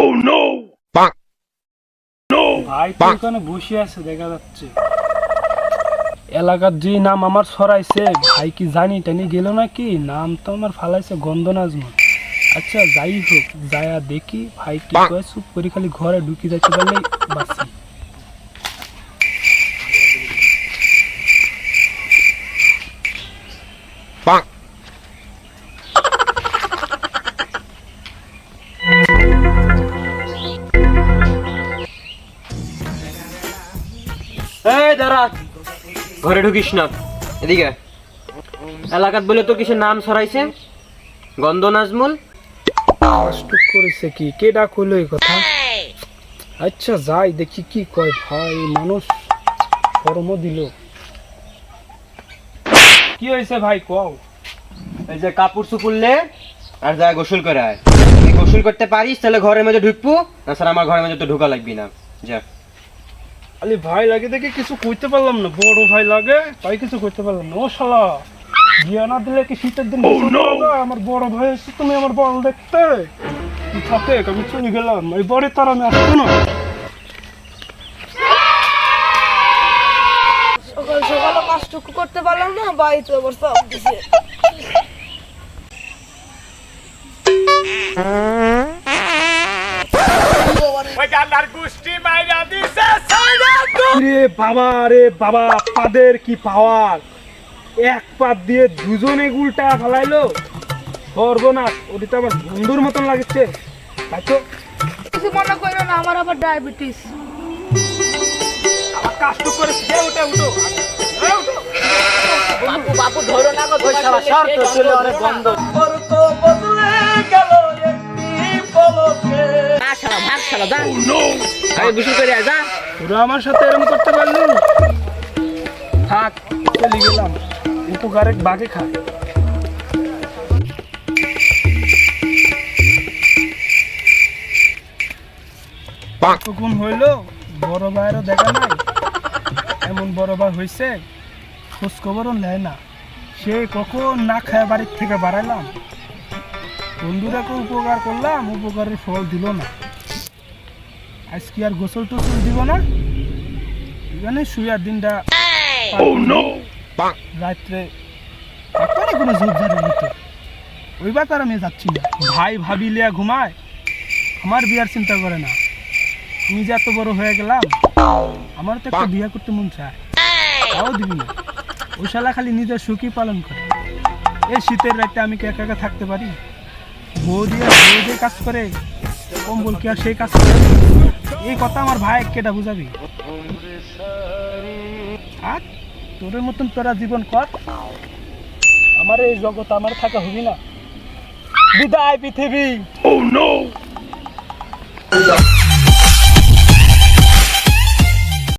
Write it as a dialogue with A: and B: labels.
A: Oh no! No!
B: ভাই তো এখানে বসে আছে দেখা যাচ্ছে। এলাকার যে নাম আমার ছড়াইছে ভাই কি জানি টানি গেল নাকি, নাম তো আমার ফালাইছে গন্ধ নাজমুল। আচ্ছা যাই হোক, যায়া দেখি ভাই কি কয়। চুপ করে খালি ঘরে ঢুকি যাচ্ছে পারলেই বাঁচি।
C: এই দাঁড়া, ঘরে ঢুকিস না, এদিকে। এলাকাত বলে তো কিসের নাম ছড়াইছে? গন্ধ নাজমুল।
B: কষ্ট করেছে কি, কে ডাক হইলো এই কথা? আচ্ছা যাই দেখি কি কয় ভাই। মানুষ কর্ম দিল। কি হয়েছে ভাই কও?
C: এই যে কাপড় চুপুরলে আর যা গোসল করে আয়। তুই গোসল করতে পারিস তাহলে ঘরের মধ্যে ঢুকবো, না স্যার আমার ঘরের মধ্যে তো ঢোকা লাগবি না। যা।
B: আলি ভাই লাগে দেখে কিছু কইতে পারলাম না, বড় ভাই লাগে তাই কিছু কইতে পারলাম না। ও শালা বিয়া না দিলে কি শীতের দিন আমার বড় ভাই এসে তুমি আমার বল দেখতে কি থাকে, আমি চলে গেলাম। এই বড়ে তার আমি আসবো না।
D: সকাল সকাল কষ্ট করতে পারলাম না, বাড়িতে আবার সব দিছে।
B: রে বাবা রে বাবা, পাদের কি পাওয়ার! এক পাত দিয়ে দুজনে উল্টা ফেলাইলো। সর্বনাশ, ওটা তো আমার বন্ধুর মতন লাগছে। তাই তো
D: কিছু মনে করো না, আমার আবার ডায়াবেটিস।
B: আমার কাজ তো করে উঠে উঠো।
D: বাপু বাপু ধরো না গো,
C: ওই শালা শর্ত ছিল অনেক বন্ধ।
D: না শালা ভাগ শালা দা।
A: Oh no!
C: আরে গোসল করে আয়, যা।
B: ওরা আমার সাথে এরকম করতে পারলো। থাক, চলে গেলাম। উপকারে বাগে খা। কখন হইলো বড় ভাইয়েরও দেখা নাই। এমন বড় ভাই হয়েছে খোঁজ খবরও নেয় না। সে কখন না খায় বাড়ির থেকে বাড়াইলাম, বন্ধুরাকে উপকার করলাম, উপকারের ফল দিল না। আজকে আর গোসল টোসল দিব না, এখানে শুয়ার দিনটা
A: Oh no!
B: রাত্রে এখনই কোনো ঝোপঝাড়ের ভিতর ওই ব্যাপার আমি যাচ্ছি না। ভাই ভাবি লিয়া ঘুমায়, আমার বিয়ার চিন্তা করে না। আমি যে এত বড় হয়ে গেলাম, আমার তো একটা বিয়ে করতে মন চায়, তাও দিবি না। ওই শালা খালি নিজের সুখী পালন করে। এই শীতের রাতে আমি কি একা একা থাকতে পারি? বউ দিয়ে কাজ করে, কম্বল কি আর সেই কাজ করে? এই কথা আমার ভাই কেটা বুঝাবি? আর তোদের মতন তোরা জীবন কর, আমার এই জগৎ আমার থাকা হবি না। বিদায় পৃথিবী।
A: Oh no!